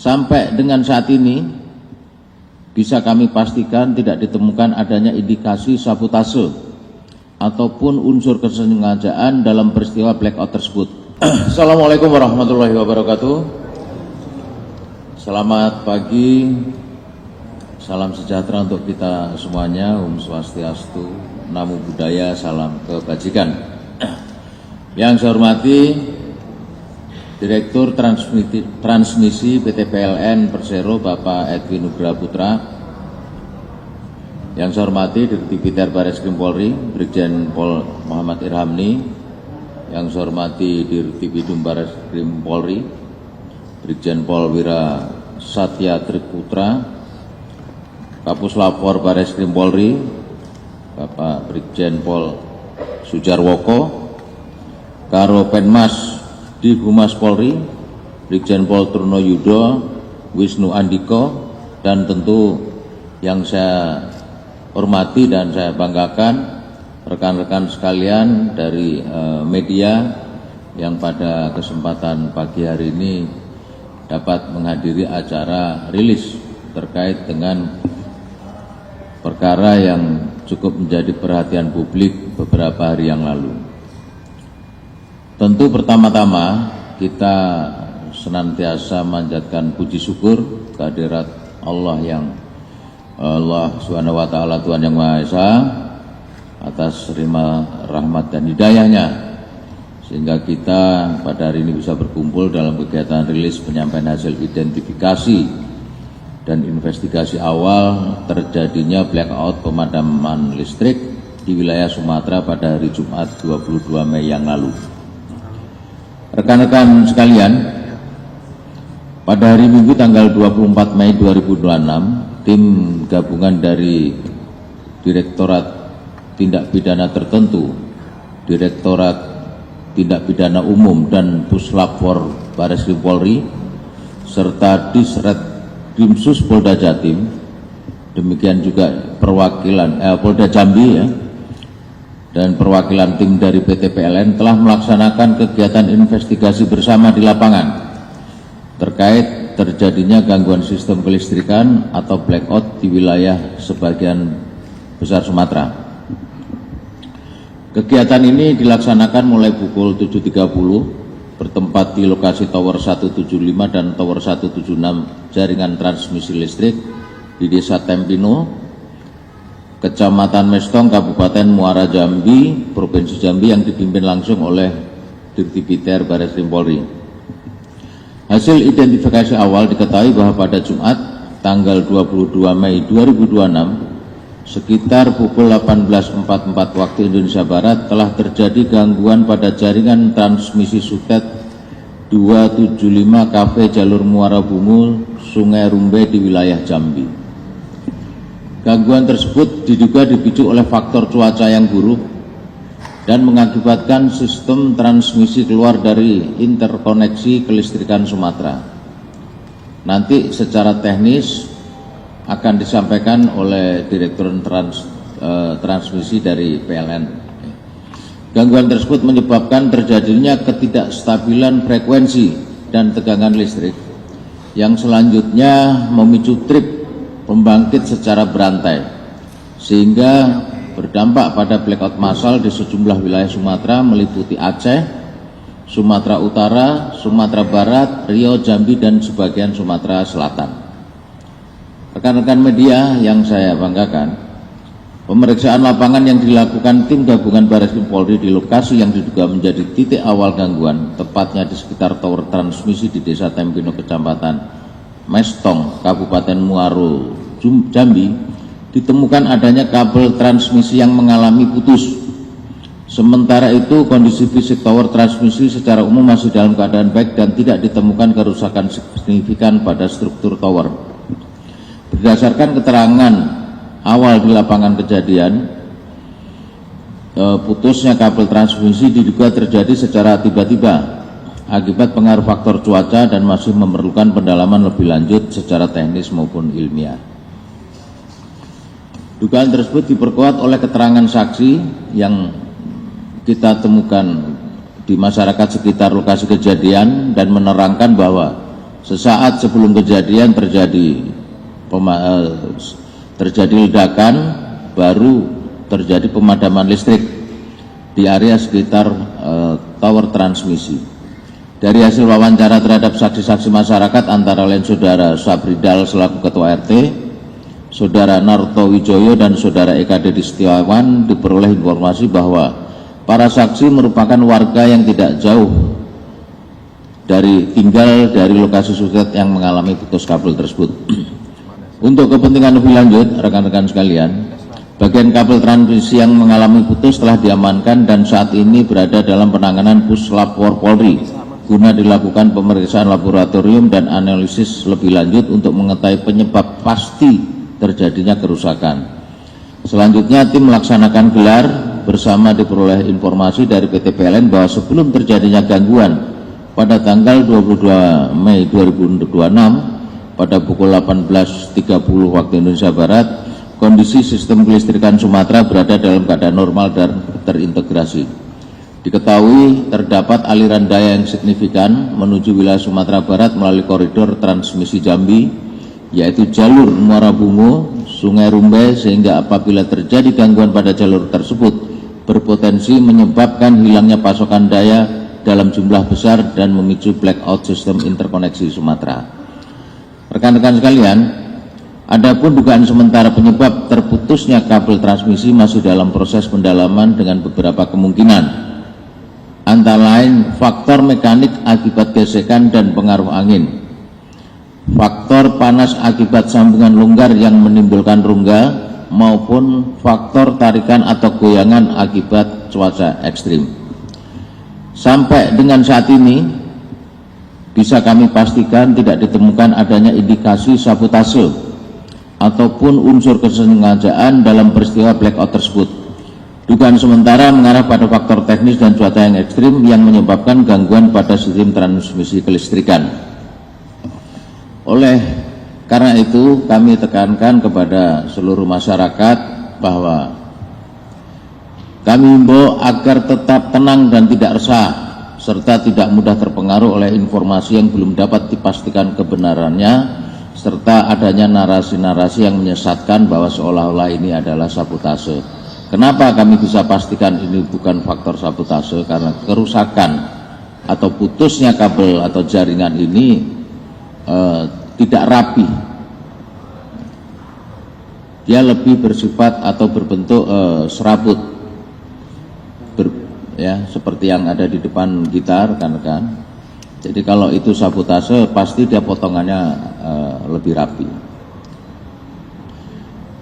Sampai dengan saat ini bisa kami pastikan tidak ditemukan adanya indikasi sabotase ataupun unsur kesengajaan dalam peristiwa blackout tersebut. Assalamualaikum warahmatullahi wabarakatuh. Selamat pagi, salam sejahtera untuk kita semuanya. Om Swastiastu, Namo Buddhaya, salam kebajikan. Yang saya hormati Direktur Transmisi PT PLN Persero Bapak Edwin Nugraha Putra. Yang saya hormati Dirti Biter Barreskrim Polri Brigjen Pol Muhammad Irhamni. Yang saya hormati Dirti Bidum Barreskrim Polri Brigjen Pol Wira Satya Triputra, Kapuslapor Barreskrim Polri Bapak Brigjen Pol Sujarwoko, Karo Penmas di Humas Polri, Brigjen Pol Truno Yudo, Wisnu Andiko, dan tentu yang saya hormati dan saya banggakan rekan-rekan sekalian dari media yang pada kesempatan pagi hari ini dapat menghadiri acara rilis terkait dengan perkara yang cukup menjadi perhatian publik beberapa hari yang lalu. Tentu pertama-tama kita senantiasa manjatkan puji syukur kehadirat Allah Subhanahu wa taala, Tuhan yang Maha Esa, atas terima rahmat dan hidayahnya sehingga kita pada hari ini bisa berkumpul dalam kegiatan rilis penyampaian hasil identifikasi dan investigasi awal terjadinya blackout pemadaman listrik di wilayah Sumatera pada hari Jumat 22 Mei yang lalu. Rekan-rekan sekalian, pada hari Minggu tanggal 24 Mei 2026, tim gabungan dari Direktorat Tindak Pidana Tertentu, Direktorat Tindak Pidana Umum dan Puslapfor Barreskrim Polri, serta Disret Krimsus Polda Jatim, demikian juga perwakilan Polda Jambi ya, dan perwakilan tim dari PT PLN telah melaksanakan kegiatan investigasi bersama di lapangan terkait terjadinya gangguan sistem kelistrikan atau blackout di wilayah sebagian besar Sumatera. Kegiatan ini dilaksanakan mulai pukul 7.30 bertempat di lokasi Tower 175 dan Tower 176 jaringan transmisi listrik di Desa Tempino, Kecamatan Mestong, Kabupaten Muara Jambi, Provinsi Jambi, yang dipimpin langsung oleh Dirti Biter Barreskrim Polri. Hasil identifikasi awal diketahui bahwa pada Jumat tanggal 22 Mei 2026 sekitar pukul 18.44 waktu Indonesia Barat telah terjadi gangguan pada jaringan transmisi Sutet 275 KV jalur Muara Bumul, Sungai Rumbe di wilayah Jambi. Gangguan tersebut diduga dipicu oleh faktor cuaca yang buruk dan mengakibatkan sistem transmisi keluar dari interkoneksi kelistrikan Sumatera. Nanti secara teknis akan disampaikan oleh Direktur Transmisi dari PLN. Gangguan tersebut menyebabkan terjadinya ketidakstabilan frekuensi dan tegangan listrik yang selanjutnya memicu trip pembangkit secara berantai sehingga berdampak pada blackout massal di sejumlah wilayah Sumatera meliputi Aceh, Sumatera Utara, Sumatera Barat, Riau, Jambi, dan sebagian Sumatera Selatan. Rekan-rekan media yang saya banggakan, pemeriksaan lapangan yang dilakukan tim gabungan Barreskrim Polri di lokasi yang diduga menjadi titik awal gangguan, tepatnya di sekitar tower transmisi di Desa Tempino, Kecamatan Mestong, Kabupaten Muaro Jambi, ditemukan adanya kabel transmisi yang mengalami putus. Sementara itu kondisi fisik tower transmisi secara umum masih dalam keadaan baik dan tidak ditemukan kerusakan signifikan pada struktur tower. Berdasarkan keterangan awal di lapangan kejadian, putusnya kabel transmisi diduga terjadi secara tiba-tiba akibat pengaruh faktor cuaca dan masih memerlukan pendalaman lebih lanjut secara teknis maupun ilmiah. Dugaan tersebut diperkuat oleh keterangan saksi yang kita temukan di masyarakat sekitar lokasi kejadian dan menerangkan bahwa Sesaat sebelum kejadian terjadi ledakan, baru terjadi pemadaman listrik di area sekitar tower transmisi. Dari hasil wawancara terhadap saksi-saksi masyarakat antara lain Saudara Sabridal selaku Ketua RT, Saudara Narto Wijoyo dan Saudara Eka Dedi Setiawan, diperoleh informasi bahwa para saksi merupakan warga yang tidak jauh tinggal dari lokasi sutet yang mengalami putus kabel tersebut. Untuk kepentingan lebih lanjut, rekan-rekan sekalian, bagian kabel transmisi yang mengalami putus telah diamankan dan saat ini berada dalam penanganan Puslapor Polri guna dilakukan pemeriksaan laboratorium dan analisis lebih lanjut untuk mengetahui penyebab pasti terjadinya kerusakan. Selanjutnya tim melaksanakan gelar bersama diperoleh informasi dari PT PLN bahwa sebelum terjadinya gangguan pada tanggal 22 Mei 2026 pada pukul 18.30 waktu Indonesia Barat, kondisi sistem kelistrikan Sumatera berada dalam keadaan normal dan terintegrasi. Diketahui terdapat aliran daya yang signifikan menuju wilayah Sumatera Barat melalui koridor transmisi Jambi, yaitu jalur Muara Bungo, Sungai Rumbai, sehingga apabila terjadi gangguan pada jalur tersebut berpotensi menyebabkan hilangnya pasokan daya dalam jumlah besar dan memicu blackout sistem interkoneksi Sumatera. Rekan-rekan sekalian, adapun dugaan sementara penyebab terputusnya kabel transmisi masih dalam proses pendalaman dengan beberapa kemungkinan, antara lain faktor mekanik akibat gesekan dan pengaruh angin, faktor panas akibat sambungan longgar yang menimbulkan rongga, maupun faktor tarikan atau goyangan akibat cuaca ekstrim. Sampai dengan saat ini bisa kami pastikan tidak ditemukan adanya indikasi sabotase ataupun unsur kesengajaan dalam peristiwa blackout tersebut. Dugaan sementara mengarah pada faktor teknis dan cuaca yang ekstrim yang menyebabkan gangguan pada sistem transmisi kelistrikan. Oleh karena itu kami tekankan kepada seluruh masyarakat bahwa kami himbau agar tetap tenang dan tidak resah, serta tidak mudah terpengaruh oleh informasi yang belum dapat dipastikan kebenarannya, serta adanya narasi-narasi yang menyesatkan bahwa seolah-olah ini adalah sabotase. Kenapa kami bisa pastikan ini bukan faktor sabotase? Karena kerusakan atau putusnya kabel atau jaringan ini tidak rapi. Dia lebih bersifat atau berbentuk serabut. Ya, seperti yang ada di depan kita rekan-rekan. Jadi kalau itu sabotase pasti dia potongannya lebih rapi.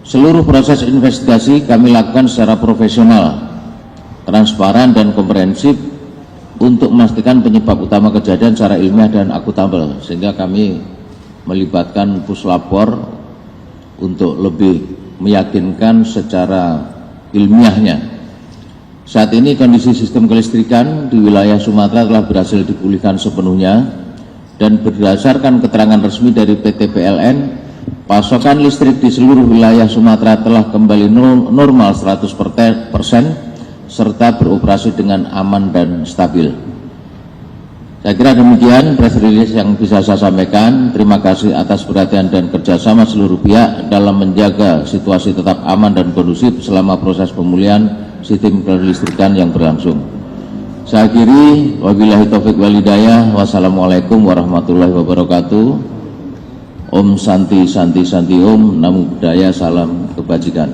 Seluruh proses investigasi kami lakukan secara profesional, transparan dan komprehensif untuk memastikan penyebab utama kejadian secara ilmiah dan akuntabel, sehingga kami melibatkan Puslapor untuk lebih meyakinkan secara ilmiahnya. Saat ini kondisi sistem kelistrikan di wilayah Sumatera telah berhasil dipulihkan sepenuhnya dan berdasarkan keterangan resmi dari PT PLN, pasokan listrik di seluruh wilayah Sumatera telah kembali normal 100% serta beroperasi dengan aman dan stabil. Saya kira demikian press release yang bisa saya sampaikan. Terima kasih atas perhatian dan kerjasama seluruh pihak dalam menjaga situasi tetap aman dan kondusif selama proses pemulihan sistem kelistrikan yang berlangsung. Saya akhiri, wabillahi taufik wal hidayah. Wassalamualaikum warahmatullahi wabarakatuh. Om Santi Santi Santi Om, Namo Buddhaya, salam kebajikan.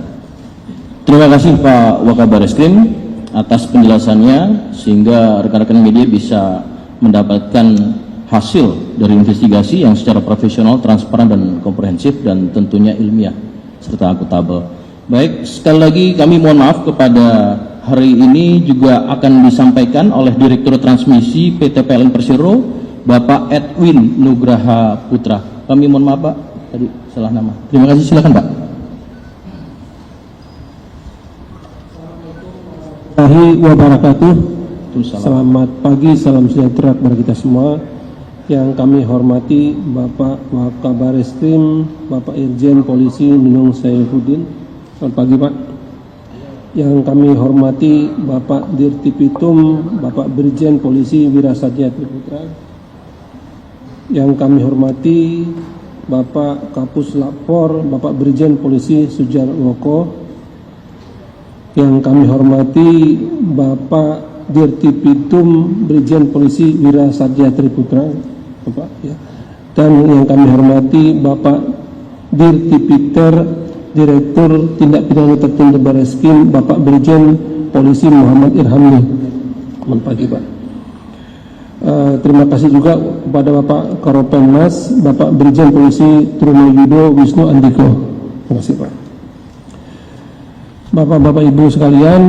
Terima kasih Pak Wakabar Eskrim atas penjelasannya, sehingga rekan-rekan media bisa mendapatkan hasil dari investigasi yang secara profesional, transparan dan komprehensif, dan tentunya ilmiah serta akuntabel. Baik, sekali lagi kami mohon maaf kepada hari ini juga akan disampaikan oleh Direktur Transmisi PT PLN Persero, Bapak Edwin Nugraha Putra. Kami mohon maaf Pak, tadi salah nama. Terima kasih, silakan Pak. Assalamualaikum wabarakatuh. Selamat pagi, salam sejahtera kepada kita semua. Yang kami hormati Bapak Wakabar Eskrim, Bapak Irjen Polisi Nunung Saifuddin. Selamat pagi Pak. Yang kami hormati Bapak Dirtipitum, Bapak Brigjen Polisi Wirasatya Triputra. yang kami hormati Bapak Kapus Lapor, Bapak Brigjen Polisi Sujarwoko, yang kami hormati Bapak Dirtipitum Brigjen Polisi Wira Satya Triputra, Bapak, ya. Dan yang kami hormati Bapak Dirtipiter Direktur Tindak Pidana Tertentu Bareskrim, Bapak Brigjen Polisi Muhammad Irhamli. Selamat pagi, Pak. Terima kasih juga kepada Bapak Karopenmas, Bapak Brigjen Polisi Trunoyudo Wisnu Andiko. Terima kasih, Pak. Bapak-bapak Ibu sekalian,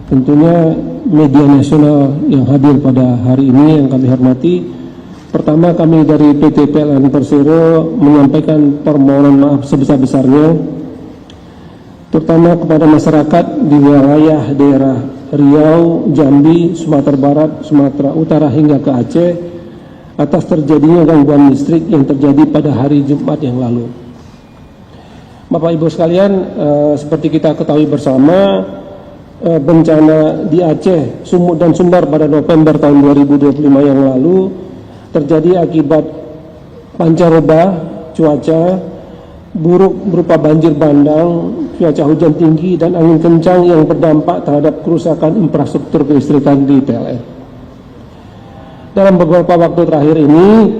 tentunya media nasional yang hadir pada hari ini yang kami hormati. Pertama, kami dari PT PLN Persero menyampaikan permohonan maaf sebesar-besarnya, terutama kepada masyarakat di wilayah daerah Riau, Jambi, Sumatera Barat, Sumatera Utara hingga ke Aceh atas terjadinya gangguan listrik yang terjadi pada hari Jumat yang lalu. Bapak Ibu sekalian, seperti kita ketahui bersama, bencana di Aceh, Sumut dan Sumbar pada November tahun 2025 yang lalu terjadi akibat pancaroba cuaca buruk berupa banjir bandang, cuaca hujan tinggi, dan angin kencang yang berdampak terhadap kerusakan infrastruktur kelistrikan di PLN. Dalam beberapa waktu terakhir ini,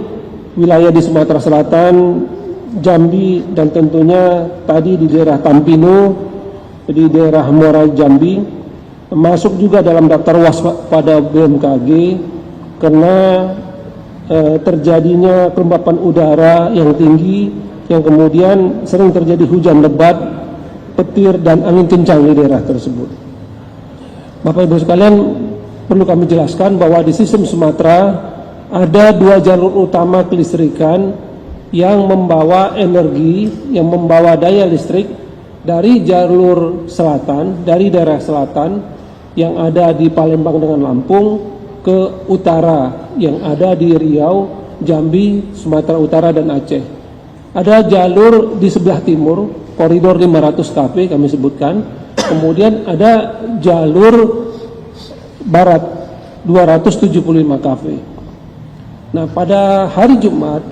wilayah di Sumatera Selatan, Jambi, dan tentunya tadi di daerah Tampino, di daerah Muara Jambi, masuk juga dalam daftar waspada BMKG karena terjadinya kelembapan udara yang tinggi, yang kemudian sering terjadi hujan lebat, petir, dan angin kencang di daerah tersebut. Bapak Ibu sekalian, perlu kami jelaskan bahwa di sistem Sumatera ada dua jalur utama kelistrikan yang membawa energi, yang membawa daya listrik dari jalur selatan, dari daerah selatan yang ada di Palembang dengan Lampung ke utara yang ada di Riau, Jambi, Sumatera Utara, dan Aceh. Ada jalur di sebelah timur, koridor 500 kV kami sebutkan. Kemudian ada jalur barat 275 kV. Nah, pada hari Jumat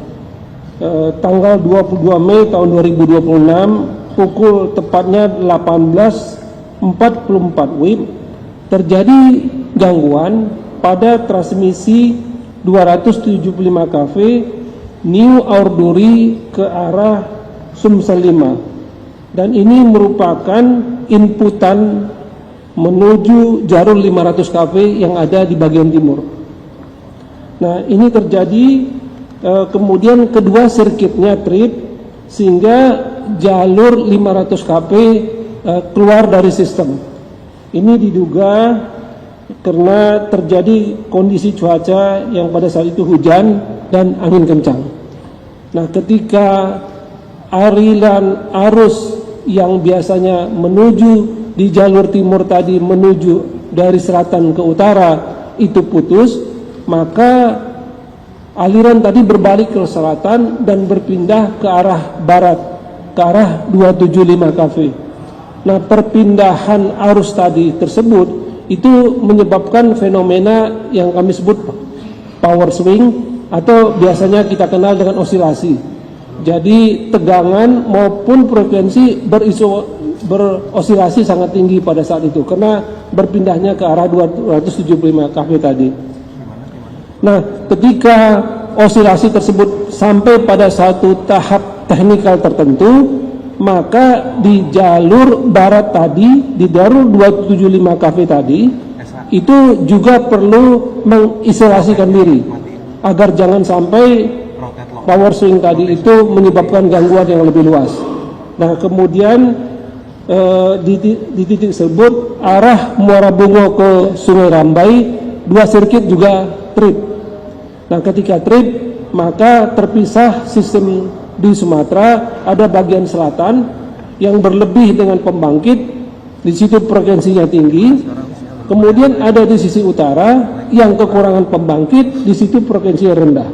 tanggal 22 Mei tahun 2026 pukul tepatnya 18.44 WIB terjadi gangguan pada transmisi 275 kV New Aurduri ke arah Sumsel 5, dan ini merupakan inputan menuju jalur 500 kV yang ada di bagian timur. Nah, ini terjadi kemudian kedua sirkuitnya trip sehingga jalur 500 kV keluar dari sistem. Ini diduga karena terjadi kondisi cuaca yang pada saat itu hujan dan angin kencang. Nah, ketika aliran arus yang biasanya menuju di jalur timur tadi menuju dari selatan ke utara itu putus, maka aliran tadi berbalik ke selatan dan berpindah ke arah barat, ke arah 275 kV. Nah, perpindahan arus tadi tersebut itu menyebabkan fenomena yang kami sebut power swing atau biasanya kita kenal dengan osilasi. Jadi tegangan maupun frekuensi berosilasi sangat tinggi pada saat itu karena berpindahnya ke arah 275 kV tadi. Nah, ketika osilasi tersebut sampai pada satu tahap teknikal tertentu, maka di jalur barat tadi, di jalur 275 kV tadi, itu juga perlu mengisolasikan diri agar jangan sampai power swing tadi itu menyebabkan gangguan yang lebih luas. Nah, kemudian di titik tersebut arah Muara Bungo ke Sungai Rambai, dua sirkuit juga trip. Nah, ketika trip maka terpisah sistem di Sumatera, ada bagian selatan yang berlebih dengan pembangkit, di situ frekuensinya tinggi. Kemudian ada di sisi utara yang kekurangan pembangkit, di situ frekuensinya rendah.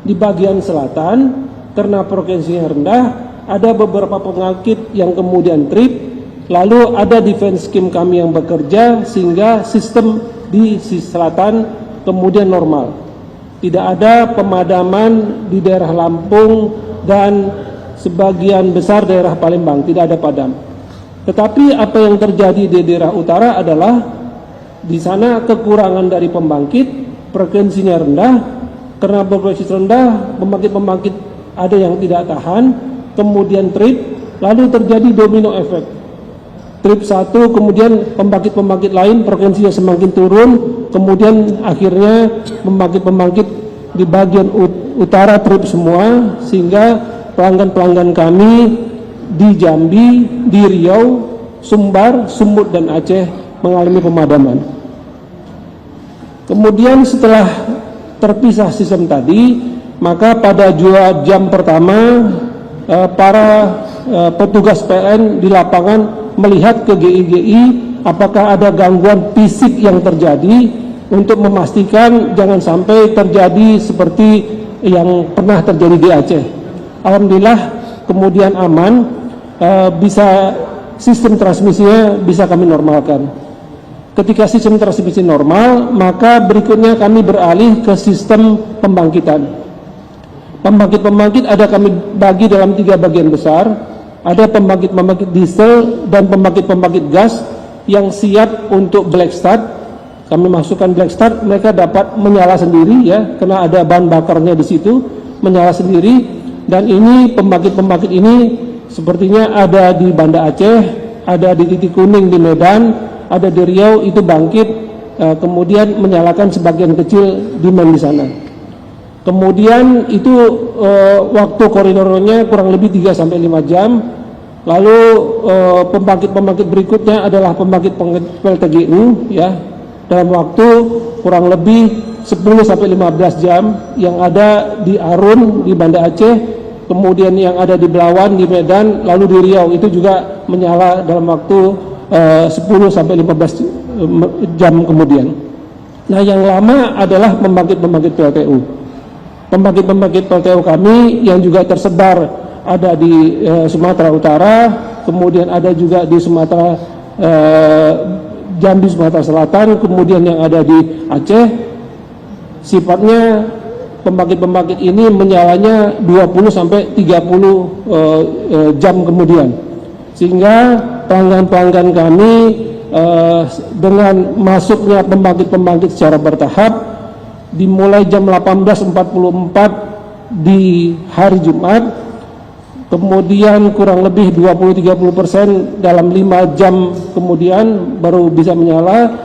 Di bagian selatan karena frekuensinya rendah, ada beberapa pembangkit yang kemudian trip, lalu ada defense scheme kami yang bekerja sehingga sistem di sisi selatan kemudian normal. Tidak ada pemadaman di daerah Lampung dan sebagian besar daerah Palembang, tidak ada padam. Tetapi apa yang terjadi di daerah utara adalah di sana kekurangan dari pembangkit, frekuensinya rendah. Karena berfrekuensi rendah, pembangkit-pembangkit ada yang tidak tahan, kemudian trip, lalu terjadi domino efek. Trip satu, kemudian pembangkit-pembangkit lain frekuensinya semakin turun, kemudian akhirnya pembangkit-pembangkit di bagian utara trip semua, sehingga pelanggan-pelanggan kami di Jambi, di Riau, Sumbar, Sumut, dan Aceh mengalami pemadaman. Kemudian setelah terpisah sistem tadi, maka pada 2 jam pertama para petugas PLN di lapangan melihat ke GI apakah ada gangguan fisik yang terjadi untuk memastikan jangan sampai terjadi seperti yang pernah terjadi di Aceh. Alhamdulillah kemudian aman, bisa sistem transmisinya bisa kami normalkan. Ketika sistem transmisi normal, maka berikutnya kami beralih ke sistem pembangkitan. Pembangkit-pembangkit ada kami bagi dalam 3 bagian besar. Ada pembangkit-pembangkit diesel dan pembangkit-pembangkit gas yang siap untuk black start. Kami masukkan black start, mereka dapat menyala sendiri ya, karena ada bahan bakarnya di situ, menyala sendiri. Dan ini pembangkit-pembangkit ini sepertinya ada di Banda Aceh, ada di Titik Kuning di Medan, ada di Riau, itu bangkit, kemudian menyalakan sebagian kecil demand di sana. Kemudian itu waktu koridornya kurang lebih 3-5 jam. Lalu pembangkit-pembangkit berikutnya adalah pembangkit-pembangkit PLTGU ya, dalam waktu kurang lebih 10-15 jam, yang ada di Arun di Banda Aceh, kemudian yang ada di Belawan di Medan, lalu di Riau itu juga menyala dalam waktu 10-15 jam kemudian. Nah, yang lama adalah pembangkit-pembangkit PLTU. Pembangkit-pembangkit PLTU kami yang juga tersebar ada di Sumatera Utara, kemudian ada juga di Sumatera Jambi, Sumatera Selatan, kemudian yang ada di Aceh. Sifatnya pembangkit-pembangkit ini menyalanya 20-30 jam kemudian, sehingga pelanggan-pelanggan kami dengan masuknya pembangkit-pembangkit secara bertahap dimulai jam 18.44 di hari Jumat, kemudian kurang lebih 20-30% dalam 5 jam kemudian baru bisa menyala,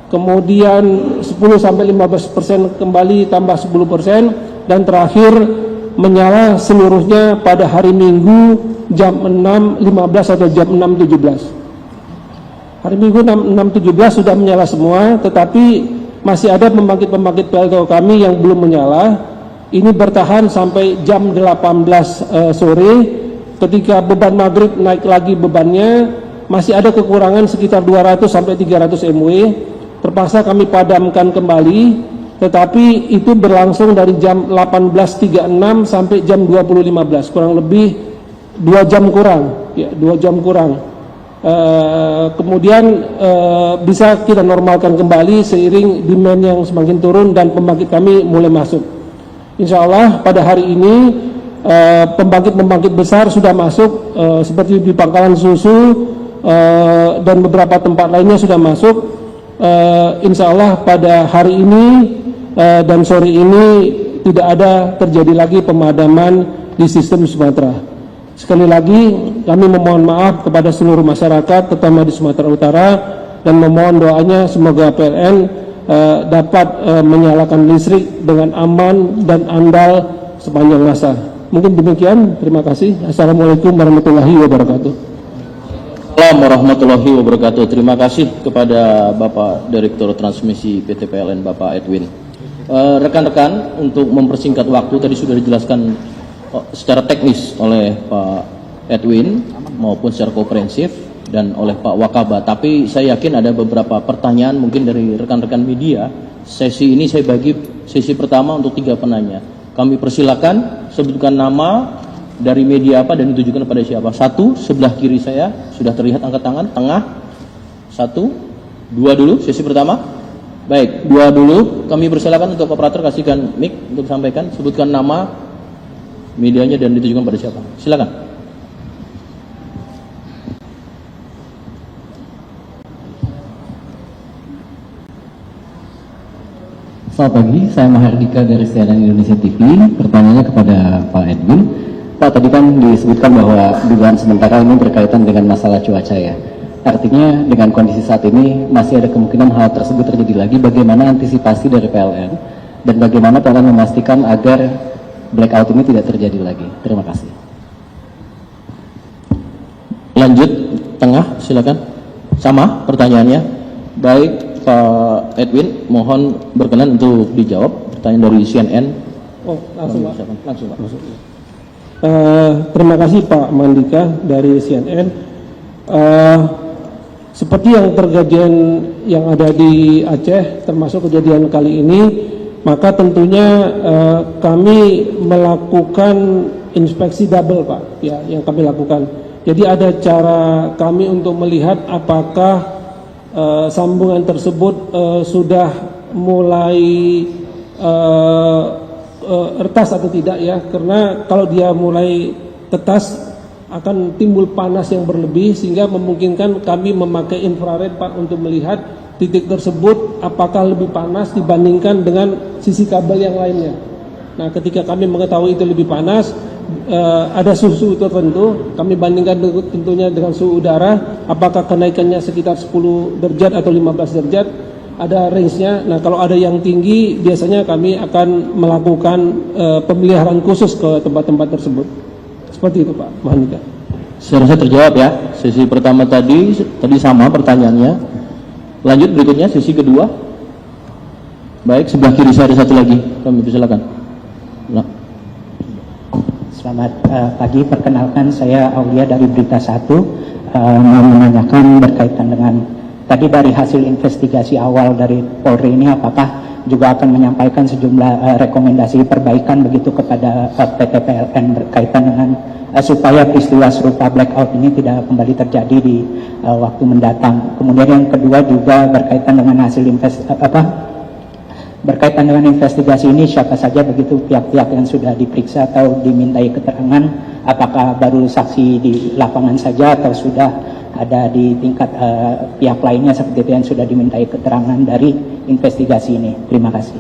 kemudian 10-15% kembali tambah 10%, dan terakhir menyala seluruhnya pada hari Minggu jam 6.15 atau jam 6.17. Hari Minggu 6.17 sudah menyala semua, tetapi masih ada pembangkit-pembangkit PLTU kami yang belum menyala. Ini bertahan sampai jam 18 sore. Ketika beban maghrib naik lagi bebannya, masih ada kekurangan sekitar 200-300 MW. Terpaksa kami padamkan kembali, tetapi itu berlangsung dari jam 18.36 sampai jam 20.15, kurang lebih 2 jam kurang, ya 2 jam kurang. Kemudian bisa kita normalkan kembali seiring demand yang semakin turun dan pembangkit kami mulai masuk. Insya Allah pada hari ini pembangkit-pembangkit besar sudah masuk, seperti di Pangkalan Susu dan beberapa tempat lainnya sudah masuk. Insya Allah pada hari ini dan sore ini tidak ada terjadi lagi pemadaman di sistem Sumatera. Sekali lagi kami memohon maaf kepada seluruh masyarakat, terutama di Sumatera Utara, dan memohon doanya semoga PLN dapat menyalakan listrik dengan aman dan andal sepanjang masa. Mungkin demikian, terima kasih. Assalamualaikum warahmatullahi wabarakatuh. Assalamualaikum warahmatullahi wabarakatuh. Terima kasih kepada Bapak Direktur Transmisi PT PLN, Bapak Edwin. Rekan-rekan, untuk mempersingkat waktu, tadi sudah dijelaskan secara teknis oleh Pak Edwin maupun secara komprehensif dan oleh Pak Wakaba. Tapi saya yakin ada beberapa pertanyaan mungkin dari rekan-rekan media. Sesi ini saya bagi sesi pertama untuk 3 penanya. Kami persilakan sebutkan nama, dari media apa, dan ditujukan kepada siapa. 1, sebelah kiri saya sudah terlihat angkat tangan. Tengah 1, 2 dulu sesi pertama. Baik, dua dulu. Kami persilakan untuk operator kasihkan mic untuk sampaikan, sebutkan nama, medianya dan ditujukan pada siapa. Silakan. Selamat pagi, saya Mahardika dari CNN Indonesia TV. Pertanyaannya kepada Pak Edwin. Pak, tadi kan disebutkan bahwa dugaan sementara ini berkaitan dengan masalah cuaca ya. Artinya dengan kondisi saat ini masih ada kemungkinan hal tersebut terjadi lagi. Bagaimana antisipasi dari PLN dan bagaimana PLN memastikan agar blackout ini tidak terjadi lagi? Terima kasih. Lanjut, tengah, silakan. Sama pertanyaannya. Baik, Pak Edwin, mohon berkenan untuk dijawab pertanyaan dari CNN. Oh, langsung Pak. Langsung Pak. Terima kasih Pak Mandika dari CNN. Seperti yang kejadian yang ada di Aceh, termasuk kejadian kali ini, maka tentunya kami melakukan inspeksi double Pak, ya, yang kami lakukan. Jadi ada cara kami untuk melihat apakah sambungan tersebut sudah mulai retas atau tidak ya, karena kalau dia mulai tetas akan timbul panas yang berlebih sehingga memungkinkan kami memakai infrared Pak untuk melihat titik tersebut apakah lebih panas dibandingkan dengan sisi kabel yang lainnya. Nah, ketika kami mengetahui itu lebih panas, ada suhu tertentu, kami bandingkan tentunya dengan suhu udara, apakah kenaikannya sekitar 10 derajat atau 15 derajat, ada range-nya. Nah, kalau ada yang tinggi, biasanya kami akan melakukan pemeliharaan khusus ke tempat-tempat tersebut. Seperti itu Pak Mahanika. Saya rasa terjawab ya. Sesi pertama tadi sama pertanyaannya. Lanjut berikutnya sesi kedua. Baik, sebelah kiri saya ada satu lagi. Kami persilakan. Nah. Selamat pagi, perkenalkan saya Aulia dari Berita 1. Mau menanyakan berkaitan dengan tadi dari hasil investigasi awal dari Polri ini, apakah juga akan menyampaikan sejumlah rekomendasi perbaikan begitu kepada PT PLN berkaitan dengan supaya peristiwa serupa blackout ini tidak kembali terjadi di waktu mendatang. Kemudian yang kedua juga berkaitan dengan hasil berkaitan dengan investigasi ini, siapa saja begitu pihak-pihak yang sudah diperiksa atau dimintai keterangan, apakah baru saksi di lapangan saja atau sudah ada di tingkat pihak lainnya seperti itu yang sudah dimintai keterangan dari investigasi ini. Terima kasih.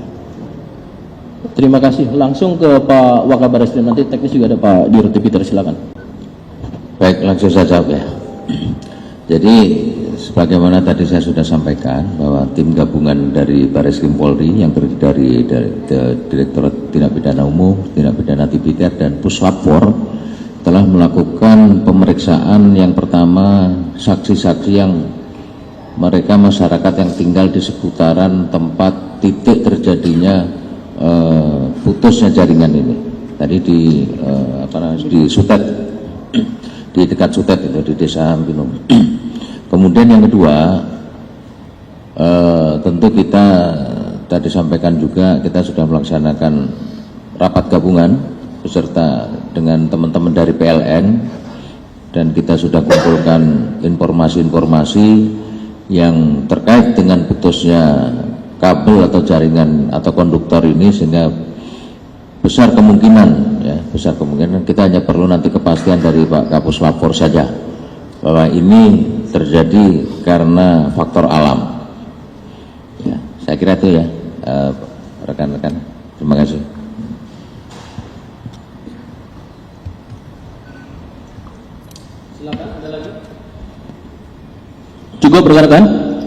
Terima kasih. Langsung ke Pak Wakabareskrim, nanti teknis juga ada Pak Dirut Peter, silakan. Baik, langsung saja ya. Jadi sebagaimana tadi saya sudah sampaikan bahwa tim gabungan dari Bareskrim Polri yang terdiri dari Direktorat Tindak Pidana Umum, Tindak Pidana Tipikor dan Puslapfor telah melakukan pemeriksaan yang pertama saksi-saksi yang mereka masyarakat yang tinggal di seputaran tempat titik terjadinya putusnya jaringan ini. Tadi di Sutet, di dekat Sutet itu di Desa Ampinum. Kemudian yang kedua, tentu kita tadi sampaikan juga kita sudah melaksanakan rapat gabungan beserta dengan teman-teman dari PLN dan kita sudah kumpulkan informasi-informasi yang terkait dengan putusnya kabel atau jaringan atau konduktor ini, sehingga besar kemungkinan kita hanya perlu nanti kepastian dari Pak Kapus Lapor saja bahwa ini terjadi karena faktor alam. Ya, saya kira itu ya rekan-rekan. Terima kasih. Silakan, ada lagi? Cukup rekan-rekan.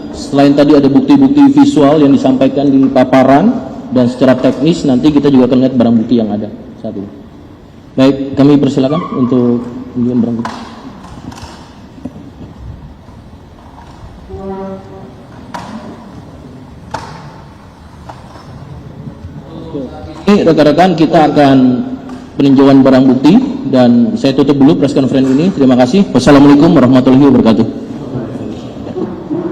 Selain tadi ada bukti-bukti visual yang disampaikan di paparan dan secara teknis, nanti kita juga akan lihat barang bukti yang ada saat ini. Baik, kami persilakan untuk menunjukkan barang bukti. Ini rekan-rekan, kita akan peninjauan barang bukti dan saya tutup dulu press conference ini. Terima kasih. Wassalamualaikum warahmatullahi wabarakatuh.